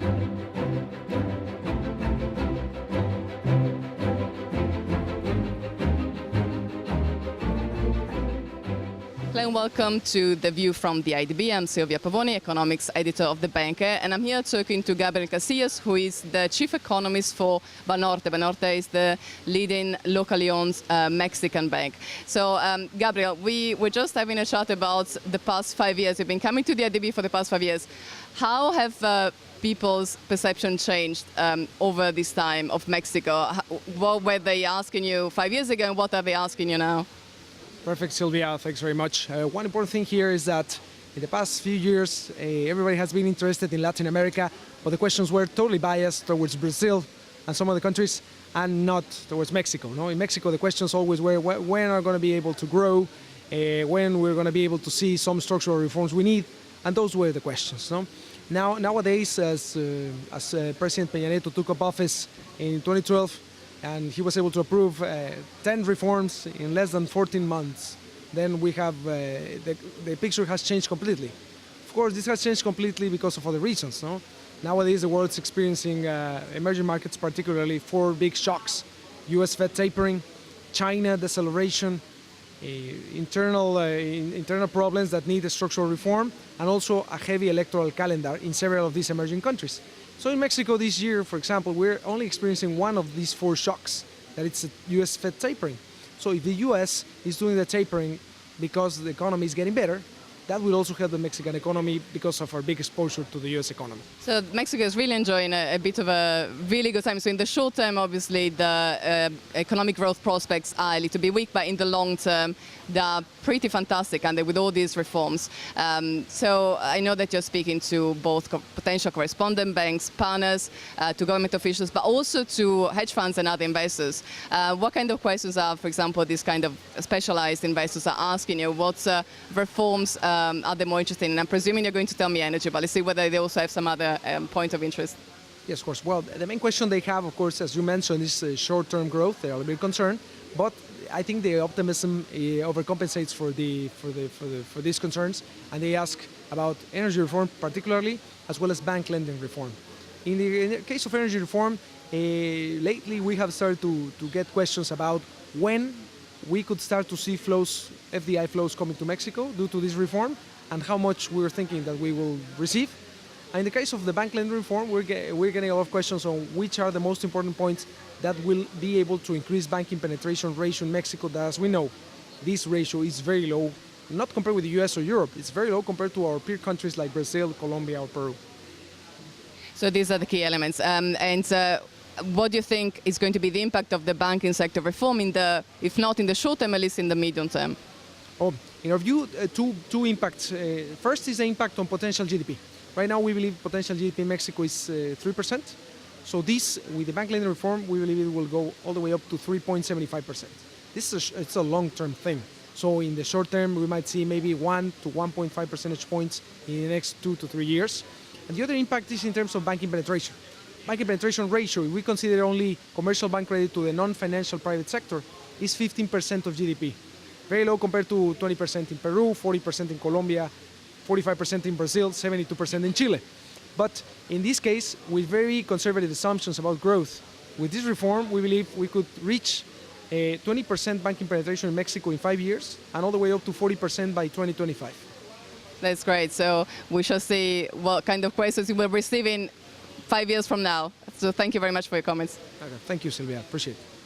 Hello and welcome to The View from the IADB. I'm Silvia Pavoni, economics editor of The Banker, and I'm here talking to Gabriel Casillas, who is the chief economist for Banorte. Banorte is the leading locally owned Mexican bank. So, Gabriel, we were just having a chat about the past 5 years. You've been coming to the IADB for the past 5 years. How have people's perception changed over this time of Mexico? What were they asking you 5 years ago, and what are they asking you now? Perfect, Silvia. Thanks very much. One important thing here is that in the past few years, everybody has been interested in Latin America, but the questions were totally biased towards Brazil and some other countries, and not towards Mexico. No, in Mexico, the questions always were when are we going to be able to grow, when we're going to be able to see some structural reforms we need, and those were the questions. No? Nowadays, as President Peña Nieto took up office in 2012, and he was able to approve 10 reforms in less than 14 months. Then we have, the picture has changed completely. Of course, this has changed completely because of other reasons. No? Nowadays, the world's experiencing, emerging markets particularly, 4 big shocks: US Fed tapering, China deceleration, internal problems that need a structural reform, and also a heavy electoral calendar in several of these emerging countries. So in Mexico this year, for example, we're only experiencing one of these 4 shocks, that it's the US Fed tapering. So if the US is doing the tapering because the economy is getting better, that will also help the Mexican economy because of our big exposure to the US economy. So Mexico is really enjoying a bit of a really good time. So in the short term, obviously, the economic growth prospects are a little bit weak, but in the long term, they are pretty fantastic, and with all these reforms. So I know that you're speaking to both potential correspondent banks, partners, to government officials, but also to hedge funds and other investors. What kind of questions are, for example, these kind of specialized investors are asking you? What reforms are they more interested in? I'm presuming you're going to tell me energy, but let's see whether they also have some other point of interest. Yes, of course. Well, the main question they have, of course, as you mentioned, is short-term growth. They're a little bit concerned, but I think the optimism overcompensates for these concerns, and they ask about energy reform particularly, as well as bank lending reform. In the case of energy reform, lately we have started to get questions about when we could start to see flows, FDI flows coming to Mexico due to this reform, and how much we're thinking that we will receive. And in the case of the bank lending reform, we're getting a lot of questions on which are the most important points that will be able to increase banking penetration ratio in Mexico. That, as we know, this ratio is very low, not compared with the US or Europe. It's very low compared to our peer countries like Brazil, Colombia, or Peru. So these are the key elements. What do you think is going to be the impact of the banking sector reform, if not in the short term, at least in the medium term? Oh, in our view, two impacts. First is the impact on potential GDP. Right now, we believe potential GDP in Mexico is 3%. So this, with the bank lending reform, we believe it will go all the way up to 3.75%. It's a long-term thing. So in the short term, we might see maybe 1 to 1.5 percentage points in the next 2 to 3 years. And the other impact is in terms of banking penetration. Banking penetration ratio, if we consider only commercial bank credit to the non-financial private sector, is 15% of GDP. Very low compared to 20% in Peru, 40% in Colombia, 45% in Brazil, 72% in Chile. But in this case, with very conservative assumptions about growth, with this reform, we believe we could reach 20% banking penetration in Mexico in 5 years, and all the way up to 40% by 2025. That's great. So we shall see what kind of questions you will receive in 5 years from now. So thank you very much for your comments. Okay. Thank you, Silvia. Appreciate it.